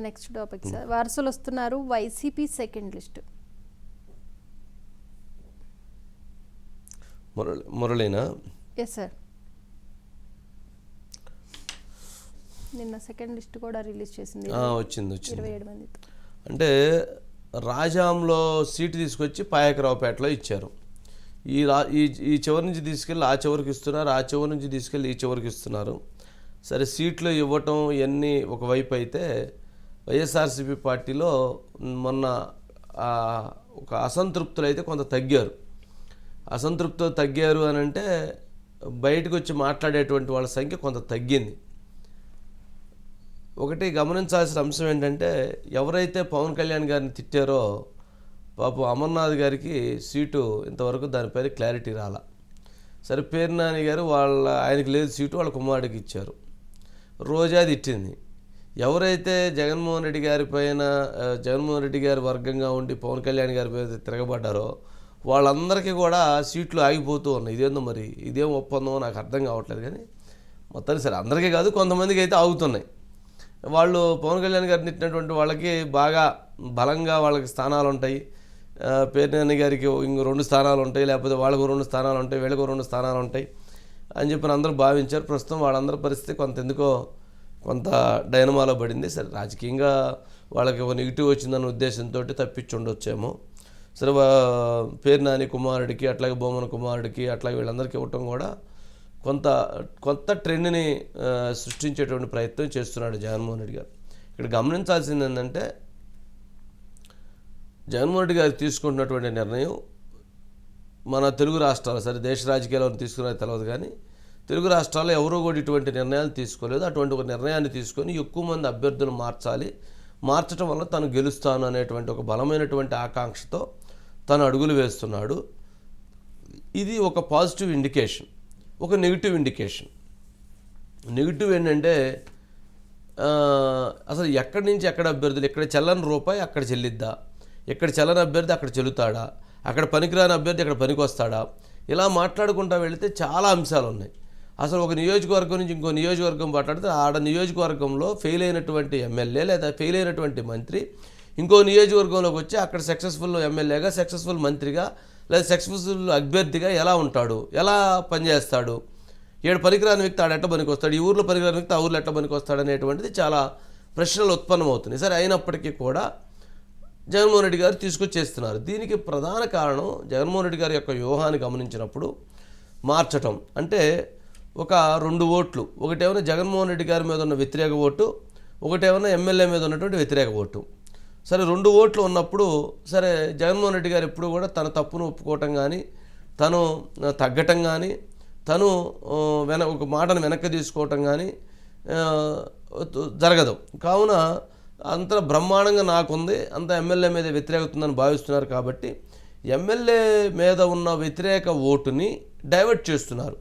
Next topic sir, వారసులు వస్తున్నారు YCP second list. మురళీనా? ఎస్ సార్, నిన్న సెకండ్ లిస్ట్ కూడా రిలీజ్ చేసింది. వచ్చింది 27 మందితో. అంటే రాజాంలో సీటు తీసుకొచ్చి పాయకరావుపేటలో ఇచ్చారు. ఈ చివరి నుంచి తీసుకెళ్ళి ఆ చివరికి ఇస్తున్నారు, ఆ చివరి నుంచి తీసుకెళ్ళి ఈ చివరికి ఇస్తున్నారు. సరే, సీట్లు ఇవ్వటం ఇవన్నీ ఒకవైపు అయితే, వైఎస్ఆర్సీపీ పార్టీలో మొన్న ఒక అసంతృప్తులు అయితే కొంత తగ్గారు. అసంతృప్తులు తగ్గారు అని అంటే బయటకు వచ్చి మాట్లాడేటువంటి వాళ్ళ సంఖ్య కొంత తగ్గింది. ఒకటి గమనించాల్సిన అంశం ఏంటంటే, ఎవరైతే పవన్ కళ్యాణ్ గారిని తిట్టారో పాపం అమర్నాథ్ గారికి సీటు ఇంతవరకు దానిపైన క్లారిటీ రాలా. సరే, పేర్నాని గారు ఆయనకి లేదు సీటు, వాళ్ళ కుమారుడికి ఇచ్చారు. రోజా తిట్టింది. ఎవరైతే జగన్మోహన్ రెడ్డి గారి వర్గంగా ఉండి పవన్ కళ్యాణ్ గారి మీద తిరగబడ్డారో వాళ్ళందరికీ కూడా సీట్లు ఆగిపోతూ ఉన్నాయి. ఇదేందో మరి, ఇదేం ఒప్పందమో నాకు అర్థం కావట్లేదు. కానీ మొత్తానికి సరే, అందరికీ కాదు, కొంతమందికి అయితే ఆగుతున్నాయి. వాళ్ళు పవన్ కళ్యాణ్ గారిని తిట్టినటువంటి వాళ్ళకి బాగా బలంగా వాళ్ళకి స్థానాలు ఉంటాయి. పేర్నాని గారికి ఇంకో 2 స్థానాలు ఉంటాయి, లేకపోతే వాళ్ళకు 2 స్థానాలు ఉంటాయి, వీళ్ళకు 2 స్థానాలు ఉంటాయి అని చెప్పి అందరూ భావించారు. ప్రస్తుతం వాళ్ళందరి పరిస్థితి కొంత డైనమాలో పడింది. సరే, రాజకీయంగా వాళ్ళకి ఒక నెగిటివ్ వచ్చిందన్న ఉద్దేశంతో తప్పించి ఉండొచ్చేమో. సరే, పేర్నాని కుమారుడికి, అట్లాగే బొమ్మన కుమారుడికి, అట్లాగే వీళ్ళందరికీ ఇవ్వటం కూడా కొత్త ట్రెండ్ని సృష్టించేటువంటి ప్రయత్నం చేస్తున్నాడు జగన్మోహన్ రెడ్డి గారు. ఇక్కడ గమనించాల్సింది ఏంటంటే, జగన్మోహన్ రెడ్డి గారు తీసుకుంటున్నటువంటి నిర్ణయం మన తెలుగు రాష్ట్రాలు, సరే దేశ రాజకీయాల్లో తీసుకున్నది తెలియదు, కానీ తెలుగు రాష్ట్రాల్లో ఎవరో కూడా ఇటువంటి నిర్ణయాలు తీసుకోలేదు. అటువంటి ఒక నిర్ణయాన్ని తీసుకొని ఎక్కువ మంది అభ్యర్థులు మార్చడం వల్ల తను గెలుస్తాను అనేటువంటి ఒక బలమైనటువంటి ఆకాంక్షతో తను అడుగులు వేస్తున్నాడు. ఇది ఒక పాజిటివ్ ఇండికేషన్. ఒక నెగిటివ్ ఇండికేషన్. నెగిటివ్ ఏంటంటే, అసలు ఎక్కడి నుంచి ఎక్కడ అభ్యర్థులు, ఇక్కడ చెల్లని రూపాయి అక్కడ చెల్లిద్దా, ఇక్కడ చెల్లని అభ్యర్థి అక్కడ చెల్లుతాడా, అక్కడ పనికిరాని అభ్యర్థి అక్కడ పనికి వస్తాడా, ఇలా మాట్లాడుకుంటూ వెళితే చాలా అంశాలు ఉన్నాయి. అసలు ఒక నియోజకవర్గం నుంచి ఇంకో నియోజకవర్గం మాట్లాడితే ఆడ నియోజకవర్గంలో ఫెయిల్ అయినటువంటి ఎమ్మెల్యే లేదా ఫెయిల్ అయినటువంటి మంత్రి ఇంకో నియోజకవర్గంలోకి వచ్చి అక్కడ సక్సెస్ఫుల్ ఎమ్మెల్యేగా, సక్సెస్ఫుల్ మంత్రిగా లేదా సక్సెస్ఫుల్ అభ్యర్థిగా ఎలా ఉంటాడు, ఎలా పనిచేస్తాడు, ఏడు పనికిరాని వ్యక్తి ఆడ ఎట్ట పనికి వస్తాడు, ఈ ఊర్లో పనికిరాని వ్యక్తి ఆ ఊర్లో ఎట్ట పనికి వస్తాడు అనేటువంటిది చాలా ప్రశ్నలు ఉత్పన్నమవుతున్నాయి. సరే, అయినప్పటికీ కూడా జగన్మోహన్ రెడ్డి గారు తీసుకొచ్చేస్తున్నారు. దీనికి ప్రధాన కారణం జగన్మోహన్ రెడ్డి గారి యొక్క వ్యూహాన్ని గమనించినప్పుడు మార్చటం. అంటే ఒక 2 ఓట్లు, ఒకటేమైనా జగన్మోహన్ రెడ్డి గారి మీద ఉన్న వ్యతిరేక ఓటు, ఒకటేమైనా ఎమ్మెల్యే మీద ఉన్నటువంటి వ్యతిరేక ఓటు. సరే, 2 ఓట్లు ఉన్నప్పుడు సరే, జగన్మోహన్ రెడ్డి గారు ఎప్పుడు కూడా తన తప్పును ఒప్పుకోవటం కానీ, తను తగ్గటం కానీ, తను ఒక మాటను వెనక్కి తీసుకోవటం కానీ జరగదు. కావున అంత బ్రహ్మాండంగా నాకుంది, అంత ఎమ్మెల్యే మీద వ్యతిరేకతుందని భావిస్తున్నారు. కాబట్టి ఎమ్మెల్యే మీద ఉన్న వ్యతిరేక ఓటుని డైవర్ట్ చేస్తున్నారు.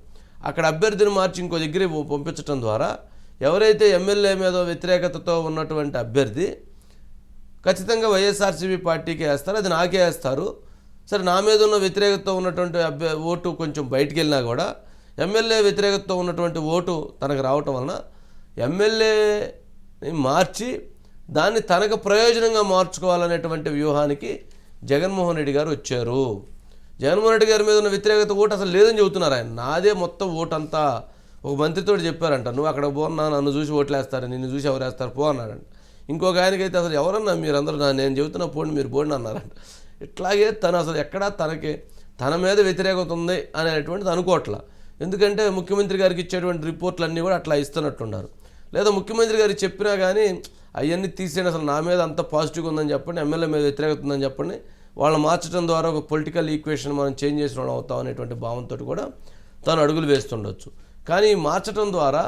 అక్కడ అభ్యర్థిని మార్చి ఇంకో దగ్గర పంపించడం ద్వారా ఎవరైతే ఎమ్మెల్యే మీద వ్యతిరేకతతో ఉన్నటువంటి అభ్యర్థి ఖచ్చితంగా వైఎస్ఆర్సీపీ పార్టీకి వేస్తారు, అది నాకే వేస్తారు. సరే, నా మీద ఉన్న వ్యతిరేకతతో ఉన్నటువంటి ఓటు కొంచెం బయటికి వెళ్ళినా కూడా ఎమ్మెల్యే వ్యతిరేకతతో ఉన్నటువంటి ఓటు తనకు రావటం వలన ఎమ్మెల్యేని మార్చి దాన్ని తనకు ప్రయోజనంగా మార్చుకోవాలనేటువంటి వ్యూహానికి జగన్మోహన్ రెడ్డి గారు వచ్చారు. జగన్మోహన్ రెడ్డి గారి మీద ఉన్న వ్యతిరేకత ఓటు అసలు లేదని చెబుతున్నారు ఆయన. నాదే మొత్తం ఓటు అంతా. ఒక మంత్రితో చెప్పారంట, నువ్వు అక్కడ పోన్నా నన్ను చూసి ఓట్లు వేస్తారు, నిన్ను చూసి ఎవరు వేస్తారు పో అన్నాడంట. ఇంకొక ఆయనకైతే అసలు ఎవరన్నా మీరందరూ నేను చెబుతున్నా పోండి మీరు పోండి అన్నారంట. ఇట్లాగే తను అసలు ఎక్కడా తన మీద వ్యతిరేకత ఉంది అనేటువంటిది అనుకోవట్లా. ఎందుకంటే ముఖ్యమంత్రి గారికి ఇచ్చేటువంటి రిపోర్ట్లన్నీ కూడా అట్లా ఇస్తున్నట్టున్నారు. లేదా ముఖ్యమంత్రి గారికి చెప్పినా కానీ అవన్నీ తీసేయండి, అసలు నా మీద అంత పాజిటివ్గా ఉందని చెప్పండి, ఎమ్మెల్యే మీద వ్యతిరేకత ఉందని చెప్పండి, వాళ్ళు మార్చడం ద్వారా ఒక పొలిటికల్ ఈక్వేషన్ మనం చేంజ్ చేసిన వాళ్ళు అవుతాం అనేటువంటి భావంతో కూడా తాను అడుగులు వేస్తుండొచ్చు. కానీ మార్చడం ద్వారా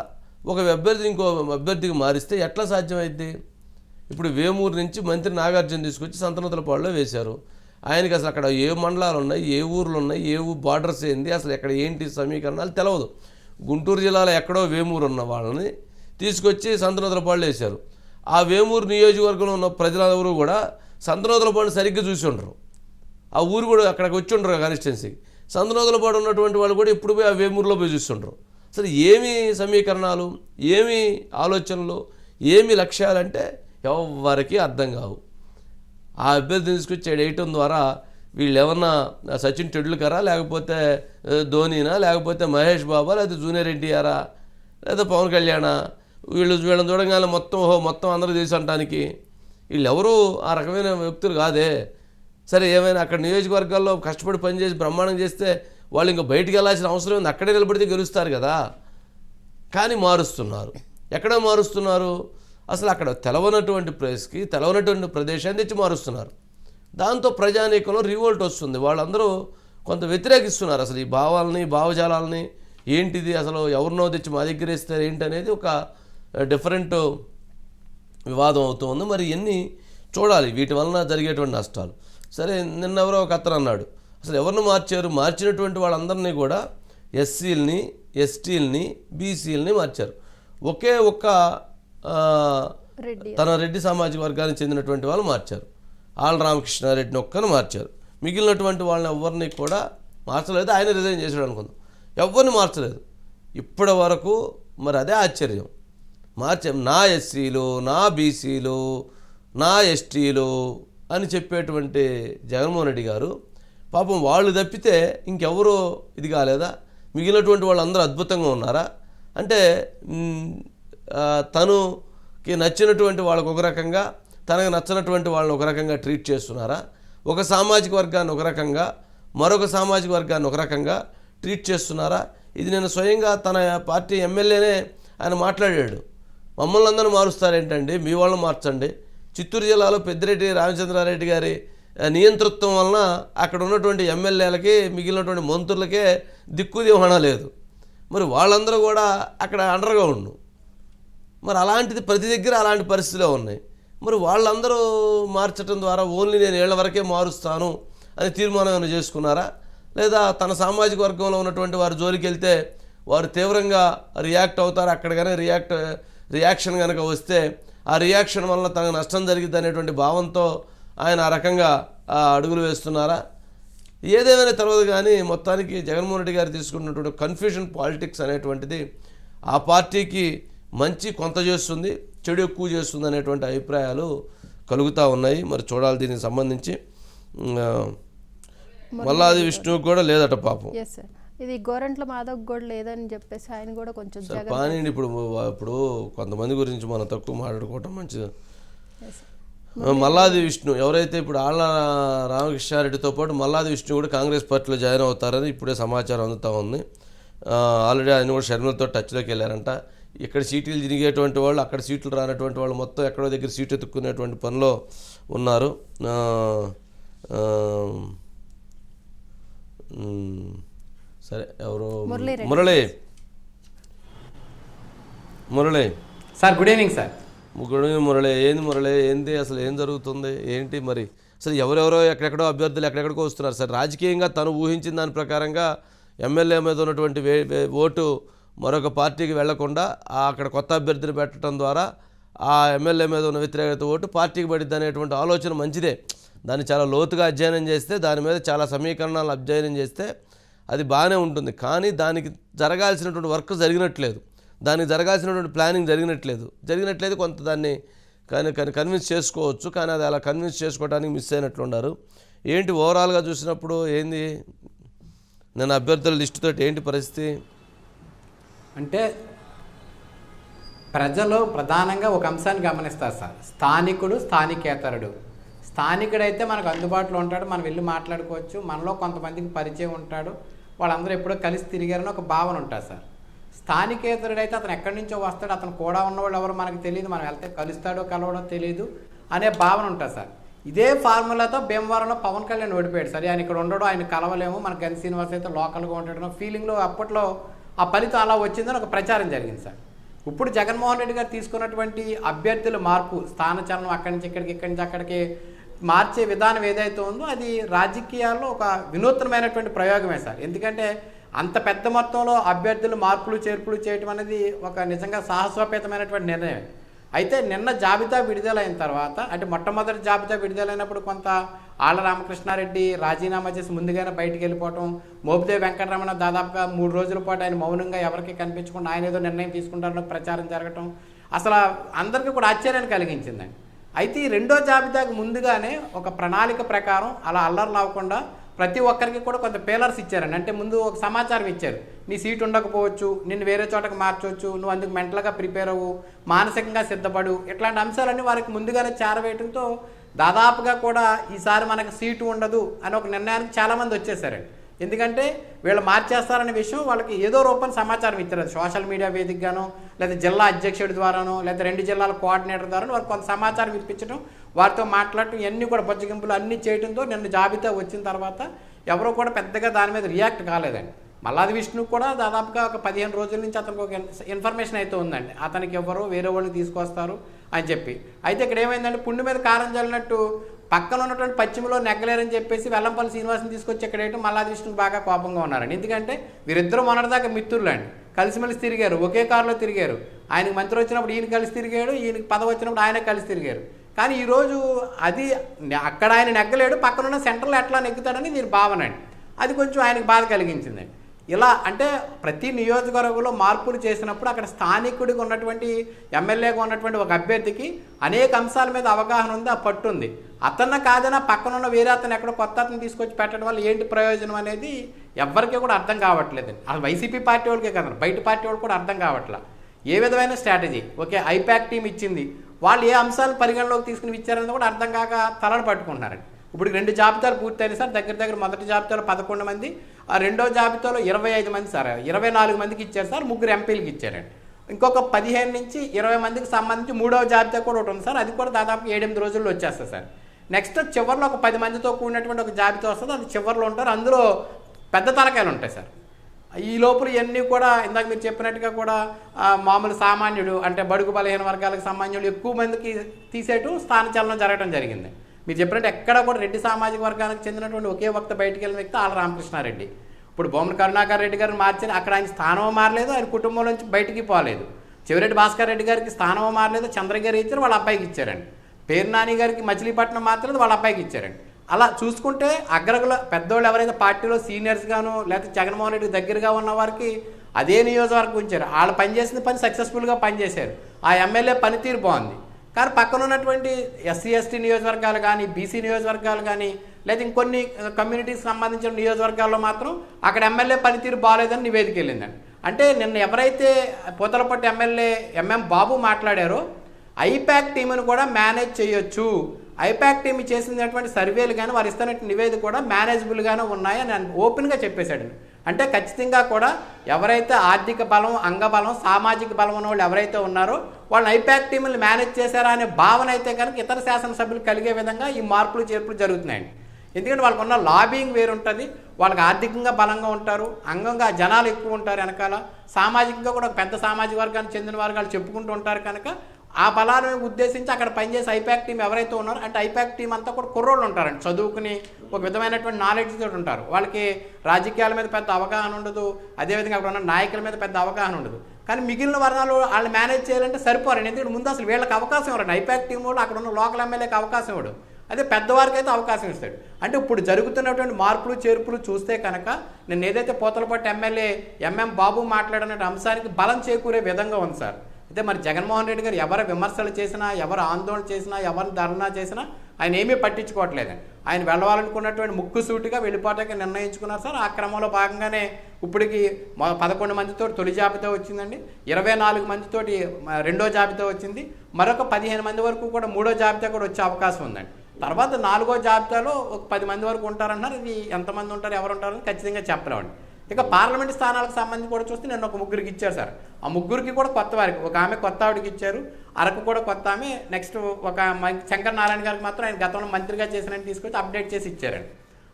ఒక అభ్యర్థి ఇంకో అభ్యర్థికి మారిస్తే ఎట్లా సాధ్యమైద్ది? ఇప్పుడు వేమూరు నుంచి మంత్రి నాగార్జున తీసుకొచ్చి సంతనూతలపాడులో వేశారు. ఆయనకి అసలు అక్కడ ఏ మండలాలు ఉన్నాయి, ఏ ఊర్లు ఉన్నాయి, ఏ బార్డర్స్ ఏంది, అసలు ఎక్కడ ఏంటి సమీకరణాలు తెలియదు. గుంటూరు జిల్లాలో ఎక్కడో వేమూరు ఉన్న వాళ్ళని తీసుకొచ్చి సంతనూతలపాడులో వేశారు. ఆ వేమూరు నియోజకవర్గంలో ఉన్న ప్రజలందరూ కూడా సంతనూతలపాడుని సరిగ్గా చూసి ఉండరు. ఆ ఊరు కూడా అక్కడికి వచ్చి ఉండరు కాన్స్టిట్యున్సీకి. సంతనూతలపాడు ఉన్నటువంటి వాళ్ళు కూడా ఇప్పుడు పోయి ఆ వేమూరులో పోయి చూస్తుండ్రు. అసలు ఏమి సమీకరణాలు, ఏమి ఆలోచనలు, ఏమి లక్ష్యాలంటే ఎవరికి అర్థం కావు. ఆ అభ్యర్థిని తీసుకొచ్చి వేయటం ద్వారా వీళ్ళు ఏమన్నా సచిన్ టెండూల్కరా, లేకపోతే ధోనీనా, లేకపోతే మహేష్ బాబా, లేకపోతే జూనియర్ ఎన్టీఆరా, లేదా పవన్ కళ్యాణా, వీళ్ళని చూడగానే మొత్తం అందరూ తెలిసి అనటానికి వీళ్ళు ఎవరు ఆ రకమైన వ్యక్తులు కాదే. సరే ఏమైనా అక్కడ నియోజకవర్గాల్లో కష్టపడి పనిచేసి బ్రహ్మాండం చేస్తే వాళ్ళు ఇంకా బయటికి వెళ్ళాల్సిన అవసరం ఉంది, అక్కడే నిలబడితే గెలుస్తారు కదా. కానీ మారుస్తున్నారు. ఎక్కడ మారుస్తున్నారు? అసలు అక్కడ తెలవనటువంటి ప్లేస్కి, తెలవనటువంటి ప్రదేశాన్ని తెచ్చి మారుస్తున్నారు. దాంతో ప్రజానీకంలో రివోల్ట్ వస్తుంది. వాళ్ళందరూ కొంత వ్యతిరేకిస్తున్నారు అసలు ఈ భావాలని, భావజాలాలని. ఏంటిది అసలు, ఎవరినో తెచ్చి మా దగ్గర ఇస్తారు ఏంటి అనేది ఒక డిఫరెంట్ వివాదం అవుతుంది. మరి ఎన్ని చూడాలి వీటి వలన జరిగేటువంటి నష్టాలు. సరే, నిన్నెవరో ఒక అతను అన్నాడు, అసలు ఎవరిని మార్చారు? మార్చినటువంటి వాళ్ళందరినీ కూడా ఎస్సీలని, ఎస్టీలని, బీసీలని మార్చారు. ఒకే ఒక్క తన రెడ్డి సామాజిక వర్గానికి చెందినటువంటి వాళ్ళు మార్చారు. ఆళ్ళ రామకృష్ణారెడ్డిని ఒక్కను మార్చారు. మిగిలినటువంటి వాళ్ళని ఎవరిని కూడా మార్చలేదు. ఆయన రిజైన్ చేశాడు అనుకుందాం, ఎవరిని మార్చలేదు ఇప్పటి వరకు. మరి అదే ఆశ్చర్యం. నా ఎస్సీలు, నా బీసీలు, నా ఎస్టీలు అని చెప్పేటువంటి జగన్మోహన్ రెడ్డి గారు పాపం వాళ్ళు తప్పితే ఇంకెవరో ఇది కాలేదా? మిగిలినటువంటి వాళ్ళందరూ అద్భుతంగా ఉన్నారా? అంటే తనకి నచ్చినటువంటి వాళ్ళకు ఒక రకంగా, తనకు నచ్చినటువంటి వాళ్ళని ఒక రకంగా ట్రీట్ చేస్తున్నారా? ఒక సామాజిక వర్గాన్ని ఒక రకంగా, మరొక సామాజిక వర్గాన్ని ఒక రకంగా ట్రీట్ చేస్తున్నారా? ఇది నేను స్వయంగా తన పార్టీ ఎమ్మెల్యేనే ఆయన మాట్లాడాడు. మమ్మల్ని అందరూ మారుస్తారేంటండి, మీ వాళ్ళని మార్చండి. చిత్తూరు జిల్లాలో పెద్దిరెడ్డి రామచంద్రారెడ్డి గారి నియంతృత్వం వలన అక్కడ ఉన్నటువంటి ఎమ్మెల్యేలకి, మిగిలినటువంటి మంత్రులకే దిక్కు దివాణా లేదు. మరి వాళ్ళందరూ కూడా అక్కడ అండర్గా ఉండు. మరి అలాంటిది ప్రతి దగ్గర అలాంటి పరిస్థితులే ఉన్నాయి. మరి వాళ్ళందరూ మార్చడం ద్వారా ఓన్లీ నేను ఏళ్ల వరకే మారుస్తాను అని తీర్మానం ఏమైనా చేసుకున్నారా? లేదా తన సామాజిక వర్గంలో ఉన్నటువంటి వారి జోలికి వెళ్తే వారు తీవ్రంగా రియాక్ట్ అవుతారు, అక్కడ కానీ రియాక్షన్ కనుక వస్తే ఆ రియాక్షన్ వల్ల తనకు నష్టం జరిగింది అనేటువంటి భావంతో ఆయన ఆ రకంగా అడుగులు వేస్తున్నారా? ఏదేమైనా తెలియదు. కానీ మొత్తానికి జగన్మోహన్ రెడ్డి గారు తీసుకున్నటువంటి కన్ఫ్యూషన్ పాలిటిక్స్ అనేటువంటిది ఆ పార్టీకి మంచి కొంత చేస్తుంది, చెడు ఎక్కువ చేస్తుంది అనేటువంటి అభిప్రాయాలు కలుగుతూ ఉన్నాయి. మరి చూడాలి దీనికి సంబంధించి. మల్లాది విష్ణువు కూడా లేదట పాపం. ఇది గోరంట్ల మాధవ్ కూడా లేదని చెప్పేసి ఆయన కూడా కొంచెం కానీ ఇప్పుడు కొంతమంది గురించి మనం తక్కువ మాట్లాడుకోవటం మంచిది. మల్లాది విష్ణు ఎవరైతే ఇప్పుడు ఆళ్ళ రామకృష్ణారెడ్డితో పాటు మల్లాది విష్ణు కూడా కాంగ్రెస్ పార్టీలో జాయిన్ అవుతారని ఇప్పుడే సమాచారం అందుతూ ఉంది. ఆల్రెడీ ఆయన కూడా షర్మిలతో టచ్లోకి వెళ్ళారంట. ఇక్కడ సీట్లు తిరిగేటువంటి వాళ్ళు, అక్కడ సీట్లు రానటువంటి వాళ్ళు మొత్తం ఎక్కడో దగ్గర సీటు ఎత్తుక్కునేటువంటి పనిలో ఉన్నారు. సరే, ఎవరు Murali sir, good evening sir. Good evening Murali. ఏంది అసలు ఏం జరుగుతుంది ఏంటి? మరి అసలు ఎవరెవరో ఎక్కడెక్కడో అభ్యర్థులు ఎక్కడెక్కడికో వస్తున్నారు సార్. రాజకీయంగా తను ఊహించిన దాని ప్రకారంగా ఎమ్మెల్యే మీద ఉన్నటువంటి ఓటు మరొక పార్టీకి వెళ్లకుండా అక్కడ కొత్త అభ్యర్థిని పెట్టడం ద్వారా ఆ ఎమ్మెల్యే మీద ఉన్న వ్యతిరేకత ఓటు పార్టీకి పడిద్ది అనేటువంటి ఆలోచన మంచిదే. దాన్ని చాలా లోతుగా అధ్యయనం చేస్తే, దాని మీద చాలా సమీకరణాలు అధ్యయనం చేస్తే అది బాగానే ఉంటుంది. కానీ దానికి జరగాల్సినటువంటి వర్క్ జరిగినట్లేదు, దానికి జరగాల్సినటువంటి ప్లానింగ్ జరిగినట్లేదు. కొంత దాన్ని కానీ కన్విన్స్ చేసుకోవచ్చు, కానీ అది అలా కన్విన్స్ చేసుకోవడానికి మిస్ అయినట్లున్నారు. ఏంటి ఓవరాల్గా చూసినప్పుడు ఏంది నేను అభ్యర్థుల లిస్టుతో ఏంటి పరిస్థితి? అంటే ప్రజలు ప్రధానంగా ఒక అంశాన్ని గమనిస్తారు సార్, స్థానికుడు, స్థానికేతరుడు. స్థానికుడైతే మనకు అందుబాటులో ఉంటాడు, మనం వెళ్ళి మాట్లాడుకోవచ్చు, మనలో కొంతమందికి పరిచయం ఉంటాడు, వాళ్ళందరూ ఎప్పుడో కలిసి తిరిగారని ఒక భావన ఉంటుంది సార్. స్థానికేతరుడైతే అతను ఎక్కడి నుంచో వస్తాడు, అతను కూడా ఉన్నవాళ్ళు ఎవరు మనకు తెలియదు, మనం వెళ్తే కలుస్తాడో కలవడో తెలియదు అనే భావన ఉంటుంది సార్. ఇదే ఫార్ములాతో భీమవరంలో పవన్ కళ్యాణ్ ఓడిపోయాడు సార్. ఆయన ఇక్కడ ఉండడం, ఆయన కలవలేము, మన గన్ శ్రీనివాస్ అయితే లోకల్గా ఉండడం ఫీలింగ్లో అప్పట్లో ఆ ఫలితం అలా వచ్చిందని ఒక ప్రచారం జరిగింది సార్. ఇప్పుడు జగన్మోహన్ రెడ్డి గారు తీసుకున్నటువంటి అభ్యర్థుల మార్పు, స్థానచలనం అక్కడి నుంచి ఇక్కడికి, ఇక్కడి నుంచి అక్కడికి మార్చే విధానం ఏదైతే ఉందో అది రాజకీయాల్లో ఒక వినూత్నమైనటువంటి ప్రయోగమే సార్. ఎందుకంటే అంత పెద్ద మొత్తంలో అభ్యర్థులు మార్పులు చేర్పులు చేయడం అనేది ఒక నిజంగా సాహసోపేతమైనటువంటి నిర్ణయం. అయితే నిన్న జాబితా విడుదలైన తర్వాత, అంటే మొట్టమొదటి జాబితా విడుదలైనప్పుడు కొంత ఆళ్ళ రామకృష్ణారెడ్డి రాజీనామా చేసి ముందుగానే బయటికి వెళ్ళిపోవటం, మోపిదేవి వెంకటరమణ దాదాపుగా 3 రోజుల పాటు ఆయన మౌనంగా ఎవరికి కనిపించకుండా ఆయన ఏదో నిర్ణయం తీసుకుంటారని ప్రచారం జరగటం, అసలు అందరికీ కూడా ఆశ్చర్యాన్ని కలిగించిందండి. అయితే ఈ రెండో జాబితాకు ముందుగానే ఒక ప్రణాళిక ప్రకారం అలా అల్లర్లు అవ్వకుండా ప్రతి ఒక్కరికి కూడా కొంత పేలర్స్ ఇచ్చారండి. అంటే ముందు ఒక సమాచారం ఇచ్చారు, నీ సీట్ ఉండకపోవచ్చు, నిన్ను వేరే చోటకి మార్చవచ్చు, నువ్వు అందుకు మెంటల్గా ప్రిపేర్ అవ్వు, మానసికంగా సిద్ధపడు, ఇట్లాంటి అంశాలన్నీ వారికి ముందుగానే చేరవేయడంతో దాదాపుగా కూడా ఈసారి మనకు సీటు ఉండదు అని ఒక నిర్ణయానికి చాలామంది వచ్చేసారండి. ఎందుకంటే వీళ్ళు మార్చేస్తారనే విషయం వాళ్ళకి ఏదో రూపం సమాచారం ఇచ్చారు, సోషల్ మీడియా వేదికగానో లేదా జిల్లా అధ్యక్షుడి ద్వారానో లేదా 2 జిల్లాల కోఆర్డినేటర్ ద్వారా వారికి కొంత సమాచారం ఇప్పించడం, వారితో మాట్లాడటం, ఇవన్నీ కూడా బొజ్జగింపులు అన్నీ చేయడంతో నిన్న జాబితా వచ్చిన తర్వాత ఎవరో కూడా పెద్దగా దాని మీద రియాక్ట్ కాలేదండి. మల్లాది విష్ణు కూడా దాదాపుగా ఒక 15 రోజుల నుంచి అతనికి ఒక ఇన్ఫర్మేషన్ అయితే ఉందండి, అతనికి ఎవరో వేరే వాళ్ళని తీసుకొస్తారు అని చెప్పి. అయితే ఇక్కడ ఏమైందంటే పుండు మీద కారం చల్లినట్టు పక్కన ఉన్నటువంటి పశ్చిమలో నెగ్గలేరని చెప్పేసి వెల్లంపల్లి శ్రీనివాసుని తీసుకొచ్చి ఇక్కడ వేయటం మల్లాది విష్ణుకు బాగా కోపంగా ఉన్నారండి. ఎందుకంటే వీరిద్దరూ మొన్నటిదాకా మిత్రులండి, కలిసిమెలిసి తిరిగారు, ఒకే కారులో తిరిగారు. ఆయనకు మంత్రి వచ్చినప్పుడు ఈయన కలిసి తిరిగాడు, ఈయనకి పదవి వచ్చినప్పుడు ఆయన కలిసి తిరిగారు. కానీ ఈరోజు అది అక్కడ ఆయన నెగ్గలేడు, పక్కనున్న సెంటర్లో ఎట్లా నెగ్గుతాడని దీని భావన అండి. అది కొంచెం ఆయనకు బాధ కలిగించిందండి. ఇలా అంటే ప్రతి నియోజకవర్గంలో మార్పులు చేసినప్పుడు అక్కడ స్థానికుడికి ఉన్నటువంటి ఎమ్మెల్యేగా ఉన్నటువంటి ఒక అభ్యర్థికి అనేక అంశాల మీద అవగాహన ఉంది, ఆ పట్టు ఉంది. అతన్న కాదన్నా పక్కన ఉన్న వేరే అతను ఎక్కడో కొత్త అతను తీసుకొచ్చి పెట్టడం వల్ల ఏంటి ప్రయోజనం అనేది ఎవ్వరికీ కూడా అర్థం కావట్లేదండి. అది వైసీపీ పార్టీ వాళ్ళకే కదండి, బయట పార్టీ వాళ్ళు కూడా అర్థం కావట్లేదు ఏ విధమైన స్ట్రాటజీ. ఓకే, ఐపాక్ టీం ఇచ్చింది, వాళ్ళు ఏ అంశాలు పరిగణలోకి తీసుకుని ఇచ్చారని కూడా అర్థం కాక తలలు పట్టుకుంటున్నారండి. ఇప్పుడు 2 జాబితాలు పూర్తయినాయి సార్, దగ్గర మొదటి జాబితాలో 11 మంది, ఆ రెండో జాబితాలో 25 మంది సార్, 24 మందికి ఇచ్చారు సార్, 3 ఎంపీలకి ఇచ్చారండి. ఇంకొక 15 నుంచి 20 మందికి సంబంధించి 3వ జాబితా కూడా ఒకటి ఉంది సార్, అది కూడా దాదాపు 7-8 రోజుల్లో వచ్చేస్తుంది సార్. నెక్స్ట్ చివరిలో ఒక 10 మందితో కూడినటువంటి ఒక జాబితా వస్తుంది, అది చివరిలో ఉంటారు, అందులో పెద్ద తలకాయలు ఉంటాయి సార్. ఈ లోపల ఇవన్నీ కూడా ఇందాక మీరు చెప్పినట్టుగా కూడా మామూలు సామాన్యుడు అంటే బడుగు బలహీన వర్గాలకు సంబంధించిన ఎక్కువ మందికి తీసేయటం స్థానచలనం జరగడం జరిగింది. మీరు చెప్పినట్టు ఎక్కడ కూడా రెడ్డి సామాజిక వర్గానికి చెందినటువంటి ఒకే వక్త బయటికి వెళ్ళిన వ్యక్తి ఆళ్ళ రామకృష్ణారెడ్డి. ఇప్పుడు బొమ్మన కరుణాకర్ రెడ్డి గారిని మార్చారు, అక్కడ ఆయన స్థానం మారలేదు, ఆయన కుటుంబం నుంచి బయటికి పోలేదు. చెవిరెడ్డి భాస్కర్ రెడ్డి గారికి స్థానం మారలేదు, చంద్రగిరి ఇచ్చారు, వాళ్ళ అబ్బాయికి ఇచ్చారండి. పేరు నాని గారికి మచిలీపట్నం మార్చలేదు, వాళ్ళ అబ్బాయికి ఇచ్చారండి. అలా చూసుకుంటే అగ్రకుల పెద్దోళ్ళు ఎవరైతే పార్టీలో సీనియర్స్ గాను లేకపోతే జగన్మోహన్ రెడ్డికి దగ్గరగా ఉన్న వారికి అదే నియోజకవర్గం ఉంచారు, వాళ్ళు పనిచేసిన పని సక్సెస్ఫుల్గా పనిచేశారు, ఆ ఎమ్మెల్యే పనితీరు బాగుంది. కానీ పక్కన ఉన్నటువంటి ఎస్సీ ఎస్టీ నియోజకవర్గాలు కానీ బీసీ నియోజకవర్గాలు కానీ లేదా ఇంకొన్ని కమ్యూనిటీకి సంబంధించిన నియోజకవర్గాల్లో మాత్రం అక్కడ ఎమ్మెల్యే పనితీరు బాగాలేదని నివేదిక వెళ్ళిందండి. అంటే నిన్న ఎవరైతే పూతలపట్టు ఎమ్మెల్యే ఎంఎం బాబు మాట్లాడారో ఐపాక్ టీమును కూడా మేనేజ్ చేయొచ్చు, ఐపాక్ టీమ్ చేసినటువంటి సర్వేలు కానీ వారు ఇస్తున్న నివేదిక కూడా మేనేజబుల్గానే ఉన్నాయని ఓపెన్గా చెప్పేశాడు. అంటే ఖచ్చితంగా కూడా ఎవరైతే ఆర్థిక బలం, అంగబలం, సామాజిక బలం ఉన్న వాళ్ళు ఎవరైతే ఉన్నారో వాళ్ళు ఐపాక్ టీములు మేనేజ్ చేశారా అనే భావన అయితే కనుక ఇతర శాసనసభ్యులు కలిగే విధంగా ఈ మార్పులు చేర్పులు జరుగుతున్నాయండి. ఎందుకంటే వాళ్ళకు ఉన్న లాబింగ్ వేరు ఉంటుంది, వాళ్ళకి ఆర్థికంగా బలంగా ఉంటారు, అంగంగా జనాలు ఎక్కువ ఉంటారు, వెనకాల సామాజికంగా కూడా పెద్ద సామాజిక వర్గానికి చెందిన వర్గాలు చెప్పుకుంటూ ఉంటారు. కనుక ఆ బలాన్ని ఉద్దేశించి అక్కడ పనిచేసే ఐపాక్ టీం ఎవరైతే ఉన్నారో అంటే ఐపాక్ టీం అంతా కూడా కుర్రోళ్ళు ఉంటారండి, చదువుకుని ఒక విధమైనటువంటి నాలెడ్జ్ తోటి ఉంటారు. వాళ్ళకి రాజకీయాల మీద పెద్ద అవగాహన ఉండదు, అదేవిధంగా అక్కడ ఉన్న నాయకుల మీద పెద్ద అవగాహన ఉండదు. కానీ మిగిలిన వర్గాలు వాళ్ళు మేనేజ్ చేయాలంటే సరిపోరండి. ఎందుకంటే ముందు అసలు వీళ్ళకి అవకాశం ఇవ్వరండి, ఐపాక్ టీం వాళ్ళు అక్కడ ఉన్న లోకల్ ఎమ్మెల్యేకి అవకాశం ఇవ్వడు, అదే పెద్దవారికి అయితే అవకాశం ఇస్తాడు. అంటే ఇప్పుడు జరుగుతున్నటువంటి మార్పులు చేర్పులు చూస్తే కనుక నేను ఏదైతే పూతలపట్టు ఎమ్మెల్యే ఎంఎం బాబు మాట్లాడిన అంశానికి బలం చేకూరే విధంగా ఉంది సార్. అయితే మరి జగన్మోహన్ రెడ్డి గారు ఎవరు విమర్శలు చేసినా, ఎవరు ఆందోళన చేసినా, ఎవరు ధర్నా చేసినా ఆయన ఏమీ పట్టించుకోవట్లేదండి. ఆయన వెళ్ళాలనుకున్నటువంటి ముక్కుసూటిగా వెళ్ళిపోవటానికి నిర్ణయించుకున్నారు సార్. ఆ క్రమంలో భాగంగానే ఇప్పటికి 11 మందితో తొలి జాబితా వచ్చిందండి, 24 మందితోటి రెండో జాబితా వచ్చింది, మరొక 15 మంది వరకు కూడా మూడో జాబితా కూడా వచ్చే అవకాశం ఉందండి. తర్వాత 4వ జాబితాలో ఒక 10 మంది వరకు ఉంటారన్నారు. ఇది ఎంతమంది ఉంటారు, ఎవరు ఉంటారని ఖచ్చితంగా చెప్పలేమండి. ఇక పార్లమెంట్ స్థానాలకు సంబంధించి కూడా చూస్తే నేను ఒక 3కి ఇచ్చారు సార్. ఆ 3కి కూడా కొత్త వారికి, ఒక ఆమె కొత్త ఆవిడకి ఇచ్చారు, అరకు కూడా కొత్త ఆమె, నెక్స్ట్ ఒక శంకర్ నారాయణ గారికి మాత్రం ఆయన గతంలో మంత్రిగా చేసినట్టు తీసుకొచ్చి అప్డేట్ చేసి ఇచ్చారండి.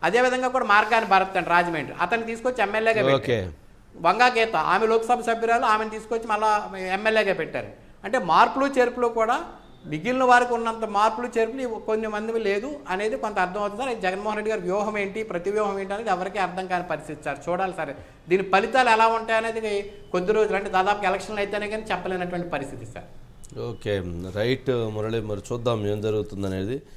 అదేవిధంగా కూడా మార్గాని భరత్ అండి రాజమండ్రి, అతన్ని తీసుకొచ్చి ఎమ్మెల్యేగా పెట్టారు. వంగా గీత ఆమె లోక్సభ సభ్యురాలు, ఆమెను తీసుకొచ్చి మళ్ళీ ఎమ్మెల్యేగా పెట్టారు. అంటే మార్పులు చేర్పులు కూడా మిగిలిన వారికి ఉన్నంత మార్పులు చేర్పులు కొన్ని మంది లేదు అనేది కొంత అర్థమవుతుంది సార్. జగన్మోహన్ రెడ్డి గారి వ్యూహం ఏంటి, ప్రతి వ్యూహం ఏంటి అనేది ఎవరికీ అర్థం కాని పరిస్థితి సార్. చూడాలి సార్ దీని ఫలితాలు ఎలా ఉంటాయి అనేది కొద్ది రోజులు, అంటే దాదాపు ఎలక్షన్లు అయితేనే కానీ చెప్పలేనటువంటి పరిస్థితి సార్. ఓకే రైట్ మురళి, మరి చూద్దాం ఏం జరుగుతుంది అనేది.